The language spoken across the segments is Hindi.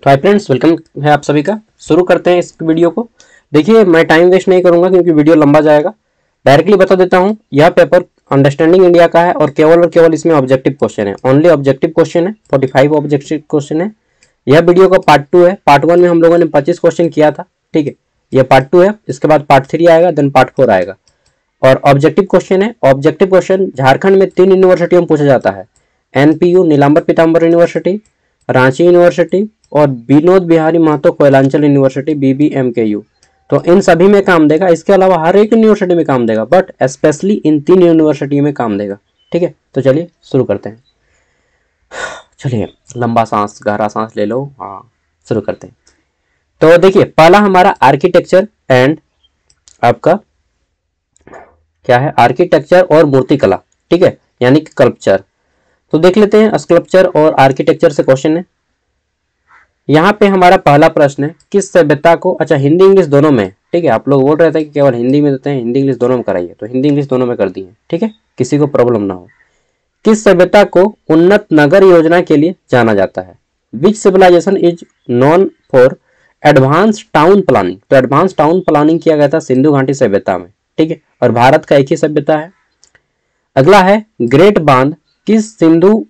तो हाय फ्रेंड्स, वेलकम है आप सभी का। शुरू करते हैं इस वीडियो को। देखिए, मैं टाइम वेस्ट नहीं करूंगा क्योंकि वीडियो लंबा जाएगा। डायरेक्टली बता देता हूं, यह पेपर अंडरस्टैंडिंग इंडिया का है और केवल इसमें ऑब्जेक्टिव क्वेश्चन है। ओनली ऑब्जेक्टिव क्वेश्चन है, 45 ऑब्जेक्टिव क्वेश्चन है। यह वीडियो का पार्ट 2 है। पार्ट 1 में हम लोगों ने 25 क्वेश्चन किया था, ठीक है। यह पार्ट 2 है, इसके बाद पार्ट 3 आएगा, देन पार्ट 4 आएगा। और ऑब्जेक्टिव क्वेश्चन है। ऑब्जेक्टिव क्वेश्चन झारखंड में 3 यूनिवर्सिटियों में पूछा जाता है। एनपीयू नीलांबर पीताम्बर यूनिवर्सिटी, रांची यूनिवर्सिटी और विनोद बिहारी महतो कोयलांचल यूनिवर्सिटी बीबीएमकेयू। तो इन सभी में काम देगा। इसके अलावा हर एक यूनिवर्सिटी में काम देगा, बट स्पेशली इन 3 यूनिवर्सिटी में काम देगा, ठीक है। तो चलिए शुरू करते हैं। चलिए, लंबा सांस, गहरा सांस ले लो। हाँ, शुरू करते हैं। तो देखिए, पहला हमारा आर्किटेक्चर एंड आपका क्या है, आर्किटेक्चर और मूर्तिकला, ठीक है, यानी कि स्कल्पचर। तो देख लेते हैं, स्कल्पचर और आर्किटेक्चर से क्वेश्चन है। यहाँ पे हमारा पहला प्रश्न है, किस सभ्यता को, अच्छा हिंदी इंग्लिश दोनों में, ठीक है। आप लोग बोल रहे थे कि केवल हिंदी में देते हैं, हिंदी इंग्लिश दोनों में कराइए, तो हिंदी इंग्लिश दोनों में कर दिए, ठीक है, किसी को प्रॉब्लम ना हो। किस सभ्यता को उन्नत नगर योजना के लिए जाना जाता है? Which civilisation is known for advance town planning? तो एडवांस टाउन प्लानिंग किया गया था सिंधु घाटी सभ्यता में, ठीक है, और भारत का एक ही सभ्यता है। अगला है, ग्रेट बांध किस सिंधु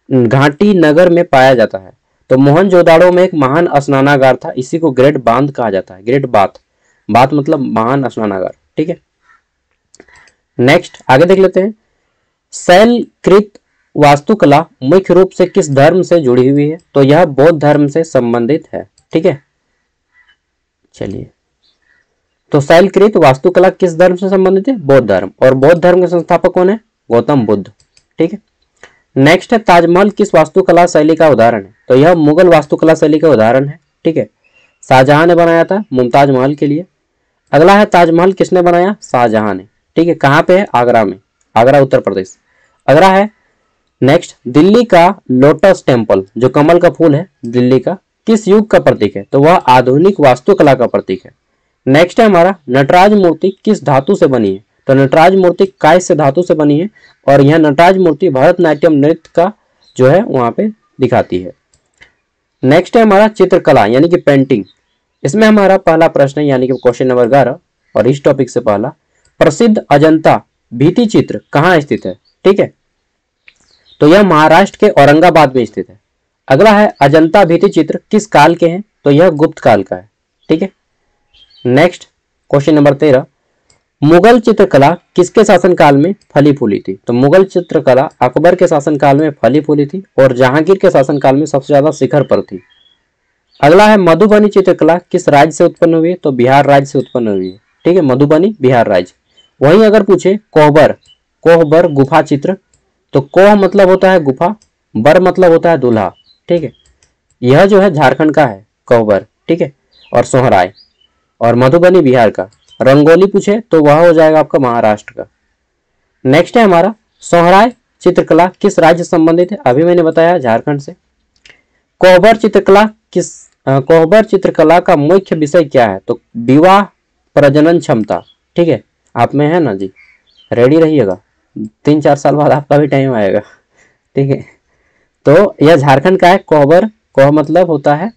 घाटी नगर में पाया जाता है? तो मोहनजोदाड़ो में एक महान स्नानागार था, इसी को ग्रेट बांध कहा जाता है। ग्रेट बाथ, बाथ मतलब महान स्नानागार, ठीक है। नेक्स्ट आगे देख लेते हैं। शैलकृत वास्तुकला मुख्य रूप से किस धर्म से जुड़ी हुई है? तो यह बौद्ध धर्म से संबंधित है, ठीक है। चलिए, तो शैलकृत वास्तुकला किस धर्म से संबंधित है? बौद्ध धर्म। और बौद्ध धर्म के संस्थापक कौन है? गौतम बुद्ध, ठीक है। नेक्स्ट है, ताजमहल किस वास्तुकला शैली का उदाहरण है? तो यह मुगल वास्तुकला शैली का उदाहरण है, ठीक है। शाहजहां ने बनाया था मुमताज महल के लिए। अगला है, ताजमहल किसने बनाया? शाहजहां ने, ठीक है। कहाँ पे है? आगरा में, आगरा उत्तर प्रदेश। अगला है नेक्स्ट, दिल्ली का लोटस टेम्पल जो कमल का फूल है दिल्ली का, किस युग का प्रतीक है? तो वह आधुनिक वास्तुकला का प्रतीक है। नेक्स्ट है हमारा, नटराज मूर्ति किस धातु से बनी है? तो नटराज मूर्ति कांस्य धातु से बनी है और यह नटराज मूर्ति भरतनाट्यम नृत्य का जो है वहां पे दिखाती है। नेक्स्ट है हमारा चित्रकला यानी कि पेंटिंग। इसमें हमारा पहला प्रश्न है यानी कि क्वेश्चन नंबर 11 और इस टॉपिक से पहला, प्रसिद्ध अजंता भित्ति चित्र कहाँ स्थित है? ठीक है, तो यह महाराष्ट्र के औरंगाबाद में स्थित है। अगला है, अजंता भित्ति चित्र किस काल के हैं? तो यह गुप्त काल का है, ठीक है। नेक्स्ट क्वेश्चन नंबर 13, मुगल चित्रकला किसके शासनकाल में फली फूली थी? तो मुगल चित्रकला अकबर के शासनकाल में फली फूली थी और जहांगीर के शासनकाल में सबसे ज्यादा शिखर पर थी। अगला है, मधुबनी चित्रकला किस राज्य से उत्पन्न हुई है? तो बिहार राज्य से उत्पन्न हुई है, ठीक है, मधुबनी बिहार राज्य। वहीं अगर पूछे कोहबर, कोहबर गुफा चित्र, तो कोह मतलब होता है गुफा, बर मतलब होता है दूल्हा, ठीक है। यह जो है झारखंड का है कोहबर, ठीक है, और सोहराय, और मधुबनी बिहार का। रंगोली पूछे तो वह हो जाएगा आपका महाराष्ट्र का। नेक्स्ट है हमारा, सोहराय चित्रकला किस राज्य से संबंधित है? अभी मैंने बताया झारखंड से। कोहबर चित्रकला का मुख्य विषय क्या है? तो विवाह प्रजनन क्षमता, ठीक है। आप में है ना जी, रेडी रहिएगा, 3-4 साल बाद आपका भी टाइम आएगा, ठीक है। तो यह झारखंड का है कोहबर, कोह मतलब होता है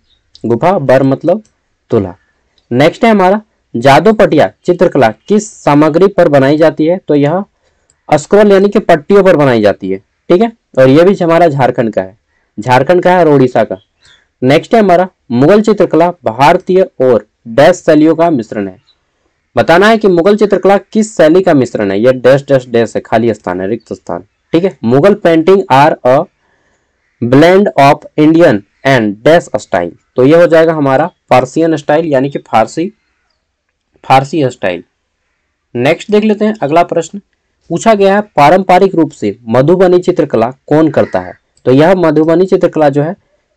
गुफा, बर मतलब दूल्हा। नेक्स्ट है हमारा, जादूपटिया चित्रकला किस सामग्री पर बनाई जाती है? तो यह स्क्रॉल यानी कि पट्टियों पर बनाई जाती है, ठीक है, और यह भी हमारा झारखंड का है, झारखंड का है और उड़ीसा का। नेक्स्ट है हमारा, मुगल चित्रकला भारतीय और डैश शैलियों का मिश्रण है। बताना है कि मुगल चित्रकला किस शैली का मिश्रण है। यह डैश डैश डैश है, खाली स्थान है, रिक्त स्थान, ठीक है। Mughal painting are a blend of Indian and dash style, तो यह हो जाएगा हमारा पर्सियन स्टाइल यानी कि फारसी स्टाइल। नेक्स्ट देख लेते हैं अगला प्रश्न, पूछा गया है पारंपरिक रूप से मधुबनी चित्रकला कौन करता है? तो यह मधुबनी चित्रकला जो है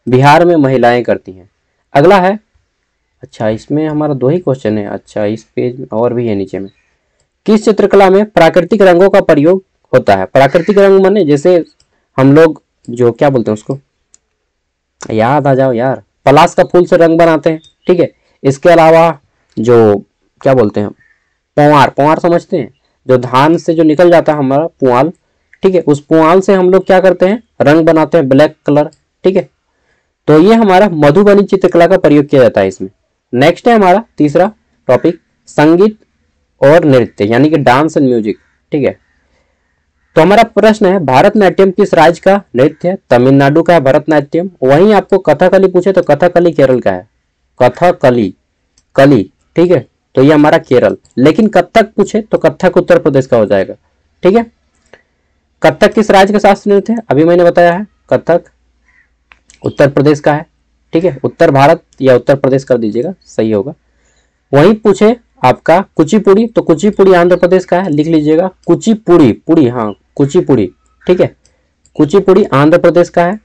बिहार में महिलाएं करती हैं। अगला है, अच्छा इसमें हमारा 2 ही क्वेश्चन है, अच्छा इस पेज में और भी है नीचे में। किस चित्रकला में प्राकृतिक रंगों का प्रयोग होता है? प्राकृतिक रंग माने जैसे हम लोग जो क्या बोलते हैं उसको, याद आ जाओ यार, पलाश का फूल से रंग बनाते हैं, ठीक है। इसके अलावा जो क्या बोलते हैं, पुआर समझते हैं, जो धान से जो निकल जाता है हमारा पुआल, ठीक है, उस पुआल से हम लोग क्या करते हैं, रंग बनाते हैं, ब्लैक कलर, ठीक है। तो ये हमारा मधुबनी चित्रकला का प्रयोग किया जाता है इसमें। नेक्स्ट है हमारा तीसरा टॉपिक संगीत और नृत्य यानी कि डांस एंड म्यूजिक। ठीक है, तो हमारा प्रश्न है भारतनाट्यम किस राज्य का नृत्य है? तमिलनाडु का है भरतनाट्यम। वहीं आपको कथकली पूछे तो कथकली केरल का है, कथकली कली। ठीक है, तो ये हमारा केरल। लेकिन कथक पूछे तो कथक उत्तर प्रदेश का हो जाएगा। ठीक है, कथक किस राज्य का शास्त्रीय नृत्य है? अभी मैंने बताया है कथक उत्तर प्रदेश का है। ठीक है, उत्तर भारत या उत्तर प्रदेश कर दीजिएगा, सही होगा। वहीं पूछे आपका कुचिपुड़ी तो कुचिपुड़ी आंध्र प्रदेश का है, लिख लीजिएगा कुचिपुड़ी, पुड़ी, हाँ कुचिपुड़ी। ठीक है, कुचिपुड़ी आंध्र प्रदेश का है।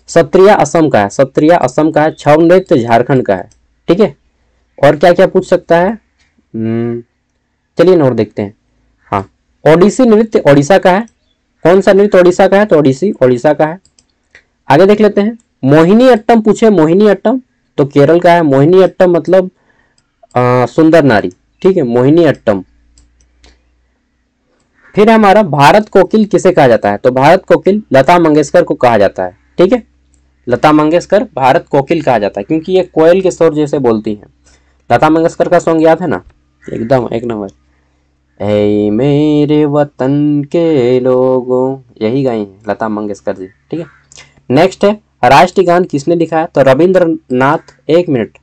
सत्रिया असम का है, सत्रिया असम का है। छऊ नृत्य झारखंड का है। ठीक है, और क्या क्या पूछ सकता है, चलिए नोट देखते हैं। हाँ, ओडिसी नृत्य ओडिशा का है। कौन सा नृत्य ओडिशा का है? तो ओडिसी ओडिशा का है। आगे देख लेते हैं, मोहिनी अट्टम पूछे, मोहिनी अट्टम तो केरल का है। मोहिनी अट्टम मतलब सुंदर नारी। ठीक है, मोहिनी अट्टम। फिर हमारा भारत कोकिल किसे कहा जाता है? तो भारत कोकिल लता मंगेशकर को कहा जाता है। ठीक है, लता मंगेशकर भारत कोकिल कहा जाता है क्योंकि ये कोयल के स्वर जैसे बोलती हैं। लता मंगेशकर का सॉन्ग याद है ना, एकदम एक नंबर, ऐ मेरे वतन के लोगों, यही गाई हैं लता मंगेशकर जी। ठीक है, नेक्स्ट है राष्ट्रीय गान किसने लिखा है? तो रविंद्रनाथ। एक मिनट,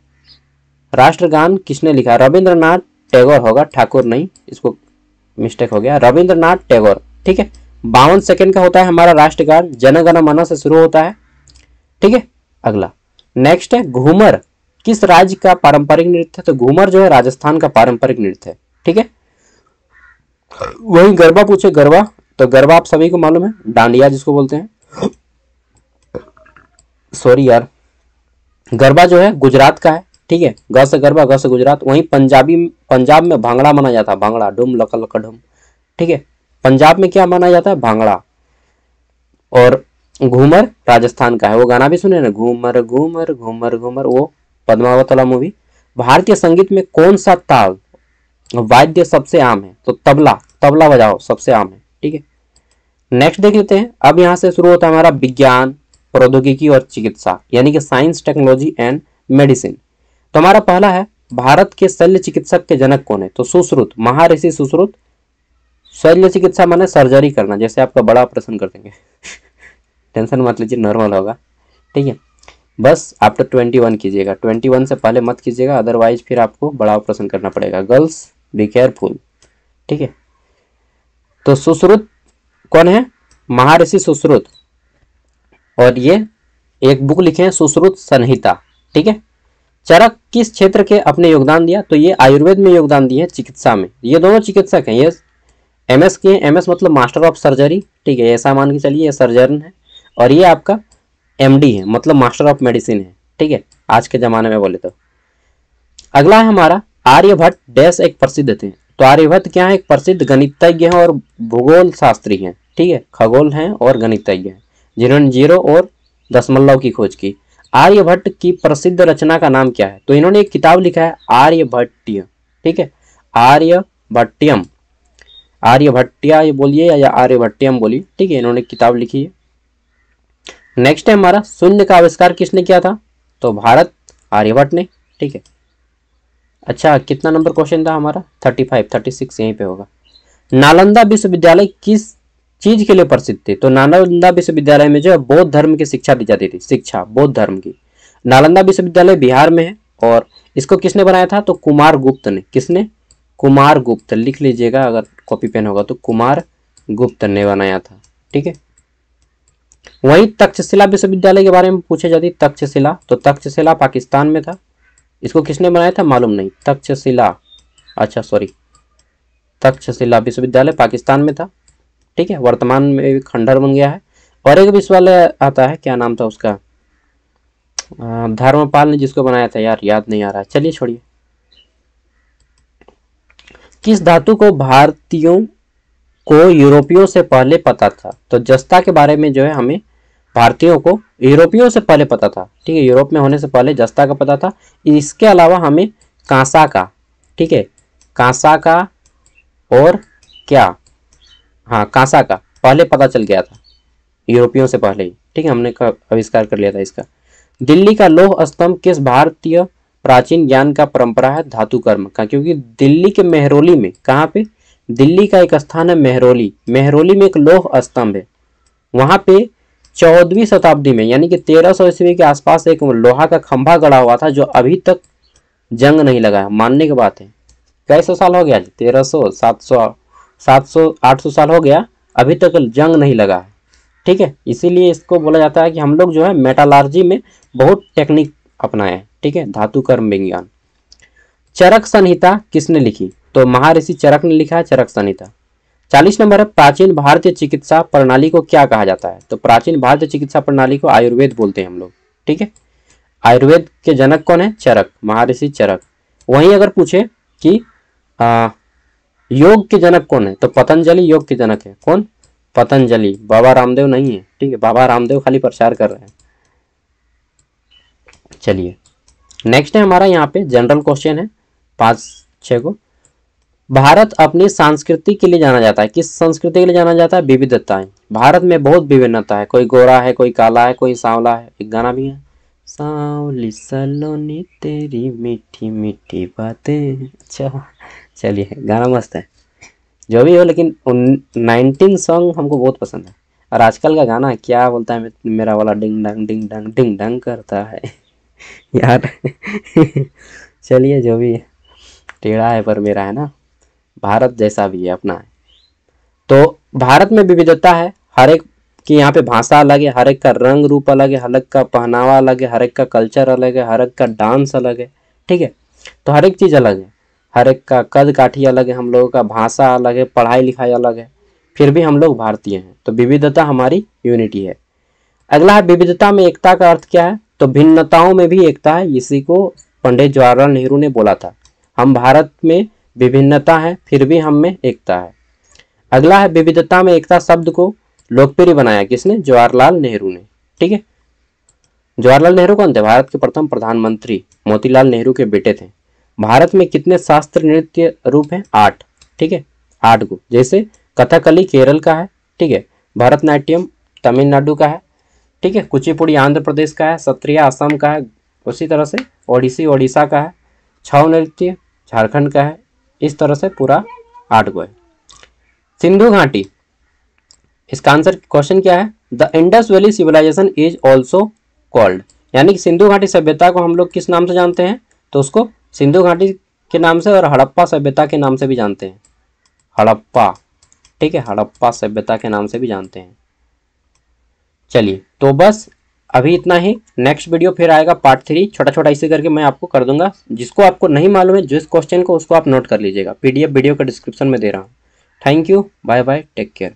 राष्ट्रगान किसने लिखा? रविंद्रनाथ टैगोर होगा, ठाकुर नहीं, इसको मिस्टेक हो गया, रविंद्रनाथ टैगोर। ठीक है, 52 सेकंड का होता है हमारा राष्ट्रगान, जन गण मन से शुरू होता है। ठीक है, अगला नेक्स्ट है घूमर किस राज्य का पारंपरिक नृत्य है? तो घूमर जो है राजस्थान का पारंपरिक नृत्य है। ठीक है, वही गरबा पूछे, गरबा तो गरबा आप सभी को मालूम है, डांडिया जिसको बोलते हैं। सॉरी यार, गरबा जो है गुजरात का है। ठीक है, ग से गरबा, ग से गुजरात। वहीं पंजाब में भांगड़ा माना जाता है, भांगड़ा, डुम लका लका डुम। ठीक है, पंजाब में क्या माना जाता है? भांगड़ा। और घूमर राजस्थान का है। वो गाना भी सुने ना, घूमर घूमर घूमर घूमर, वो पद्मावत वाला मूवी। भारतीय संगीत में कौन सा ताल वाद्य सबसे आम है? तो तबला, तबला बजाओ सबसे आम है। ठीक है, नेक्स्ट देख लेते हैं। अब यहाँ से शुरू होता है हमारा विज्ञान, प्रौद्योगिकी और चिकित्सा यानी कि साइंस, टेक्नोलॉजी एंड मेडिसिन। तो हमारा पहला है भारत के शल्य चिकित्सक के जनक कौन है? तो सुश्रुत, महर्षि सुश्रुत। शल्य चिकित्सा माने सर्जरी करना, जैसे आपका बड़ा ऑपरेशन कर देंगे। टेंशन मत लीजिए, नॉर्मल होगा। ठीक है, बस आफ्टर 21 कीजिएगा, 21 से पहले मत कीजिएगा, अदरवाइज फिर आपको बड़ा ऑपरेशन करना पड़ेगा। Girls be careful. ठीक है, तो सुश्रुत कौन है? महर्षि सुश्रुत। और ये एक बुक लिखे हैं सुश्रुत संहिता। ठीक है, चरक किस क्षेत्र के अपने योगदान दिया? तो ये आयुर्वेद में योगदान दिए, चिकित्सा में। ये दोनों चिकित्सक हैं, ये एमएस के, एमएस मतलब मास्टर ऑफ सर्जरी। ठीक है, ऐसा मान के चलिए, ये सर्जन है। और ये आपका एमडी है, मतलब मास्टर ऑफ मेडिसिन है। ठीक है, आज के जमाने में बोले तो। अगला है हमारा आर्यभट्ट डैश एक प्रसिद्ध थे। तो आर्यभट्ट क्या है? एक प्रसिद्ध गणितज्ञ हैं और भूगोल शास्त्री हैं। ठीक है, खगोल हैं और गणितज्ञ हैं, जिन्होंने जीरो और दशमलव की खोज की। आर्यभट्ट की प्रसिद्ध रचना का नाम क्या है? तो इन्होंने एक किताब लिखा है आर्यभट्टीय। ठीक है, आर्यभट्टियम, आर्यभट्टिया ये बोलिए या आर्यभट्टियम बोलिए। ठीक है, इन्होंने किताब लिखी है। नेक्स्ट है हमारा शून्य का आविष्कार किसने किया था? तो भारत आर्यभट्ट ने। ठीक है, अच्छा कितना नंबर क्वेश्चन था हमारा? 35, 36 यहीं पे होगा। नालंदा विश्वविद्यालय किस चीज के लिए प्रसिद्ध थे? तो नालंदा विश्वविद्यालय में जो है बौद्ध धर्म की शिक्षा दी जाती थी, शिक्षा बौद्ध धर्म की। नालंदा विश्वविद्यालय बिहार में है और इसको किसने बनाया था? तो कुमार गुप्त ने। किसने? कुमार गुप्त, लिख लीजिएगा अगर कॉपी पेन होगा तो, कुमार गुप्त ने बनाया था। ठीक है, वहीं तक्षशिला विश्वविद्यालय के बारे में पूछे जाती, तक्षशिला, तो तक्षशिला पाकिस्तान में था। इसको किसने बनाया था मालूम नहीं, तक्षशिला, अच्छा सॉरी, तक्षशिला विश्वविद्यालय पाकिस्तान में था। ठीक है, वर्तमान में खंडहर बन गया है। और एक विश्वविद्यालय आता है, क्या नाम था उसका, धर्मपाल ने जिसको बनाया था, यार याद नहीं आ रहा, चलिए छोड़िए। किस धातु को भारतीयों को यूरोपियों से पहले पता था? तो जस्ता के बारे में जो है हमें भारतीयों को यूरोपियों से पहले पता था। ठीक है, यूरोप में होने से पहले जस्ता का पता था। इसके अलावा हमें कांसा का, ठीक है, कांसा का और क्या, हाँ कांसा का पहले पता चल गया था यूरोपियों से पहले ही। ठीक है, हमने आविष्कार कर लिया था इसका। दिल्ली का लौह स्तंभ किस भारतीय प्राचीन ज्ञान का परंपरा है? धातु कर्म का, क्योंकि दिल्ली के मेहरौली में, कहाँ पे, दिल्ली का एक स्थान है मेहरौली, मेहरौली में एक लौह स्तंभ है। वहां पे 14वीं शताब्दी में यानी कि 1300 ईस्वी के आसपास एक लोहा का खंभा गड़ा हुआ था जो अभी तक जंग नहीं लगा है। मानने की बात है, कैसे साल हो गया? 1300, 700, 800 साल हो गया, अभी तक जंग नहीं लगा है। ठीक है, इसीलिए इसको बोला जाता है कि हम लोग जो है मेटालर्जी में बहुत टेक्निक अपनाए हैं। ठीक है, धातु कर्म विज्ञान। चरक संहिता किसने लिखी? तो महर्षि चरक ने लिखा है चरक संहिता। 40 नंबर है, प्राचीन भारतीय चिकित्सा प्रणाली को क्या कहा जाता है? तो प्राचीन भारतीय चिकित्सा प्रणाली को आयुर्वेद बोलते हैं हम लोग। ठीक है, आयुर्वेद के जनक कौन है? चरक, महर्षि चरक। वहीं अगर पूछे कि योग के जनक कौन है? तो पतंजलि योग के जनक है। कौन? पतंजलि, बाबा रामदेव नहीं है। ठीक है, बाबा रामदेव खाली प्रचार कर रहे हैं। चलिए नेक्स्ट है हमारा, यहाँ पे जनरल क्वेश्चन है 5-6 को। भारत अपनी संस्कृति के लिए जाना जाता है। किस संस्कृति के लिए जाना जाता है? विविधताएं। भारत में बहुत विभिन्नता है, कोई गोरा है, कोई काला है, कोई सांवला है। एक गाना भी है, सांवली सलोनी तेरी मीठी मीठी बातें। अच्छा चलिए, गाना मस्त है, जो भी हो, लेकिन 19 सॉन्ग हमको बहुत पसंद है। और आजकल का गाना क्या बोलता है, मेरा वाला डिंग डंग डिंग डंग डिंग डंग करता है यार चलिए, जो भी है, टेढ़ा है पर मेरा है ना, भारत जैसा भी है, अपना है। तो भारत में विविधता है, हर एक की यहाँ पे भाषा अलग है, हर एक का रंग रूप अलग है, हर एक का पहनावा अलग है, हर एक का कल्चर अलग है, हर एक का डांस अलग है। ठीक है, तो हर एक चीज़ अलग है, हर एक का कद काठी अलग है, हम लोगों का भाषा अलग है, पढ़ाई लिखाई अलग है, फिर भी हम लोग भारतीय हैं। तो विविधता हमारी यूनिटी है। अगला है, विविधता में एकता का अर्थ क्या है? तो भिन्नताओं में भी एकता है। इसी को पंडित जवाहरलाल नेहरू ने बोला था, हम भारत में विभिन्नता है फिर भी हम में एकता है। अगला है, विविधता में एकता शब्द को लोकप्रिय बनाया किसने? जवाहरलाल नेहरू ने। ठीक है, जवाहरलाल नेहरू कौन थे? भारत के प्रथम प्रधानमंत्री, मोतीलाल नेहरू के बेटे थे। भारत में कितने शास्त्रीय नृत्य रूप हैं? 8। ठीक है, 8 को, जैसे कथकली केरल का है। ठीक है, भरतनाट्यम तमिलनाडु का है। ठीक है, कुचिपुड़ी आंध्र प्रदेश का है, सत्रिया असम का है, उसी तरह से ओडिसी ओडिशा का है, छऊ नृत्य झारखंड का है। इस तरह से पूरा 8 को है। सिंधु घाटी, इसका आंसर क्वेश्चन क्या है? The Indus valley civilization is also called, यानी कि सिंधु घाटी सभ्यता को हम लोग किस नाम से जानते हैं? तो उसको सिंधु घाटी के नाम से और हड़प्पा सभ्यता के नाम से भी जानते हैं। हड़प्पा, ठीक है, हड़प्पा सभ्यता के नाम से भी जानते हैं। चलिए, तो बस अभी इतना ही। नेक्स्ट वीडियो फिर आएगा पार्ट 3, छोटा छोटा इसे करके मैं आपको कर दूंगा। जिसको आपको नहीं मालूम है जिस क्वेश्चन को, उसको आप नोट कर लीजिएगा, PDF वीडियो का डिस्क्रिप्शन में दे रहा हूँ। Thank you, bye bye, take care.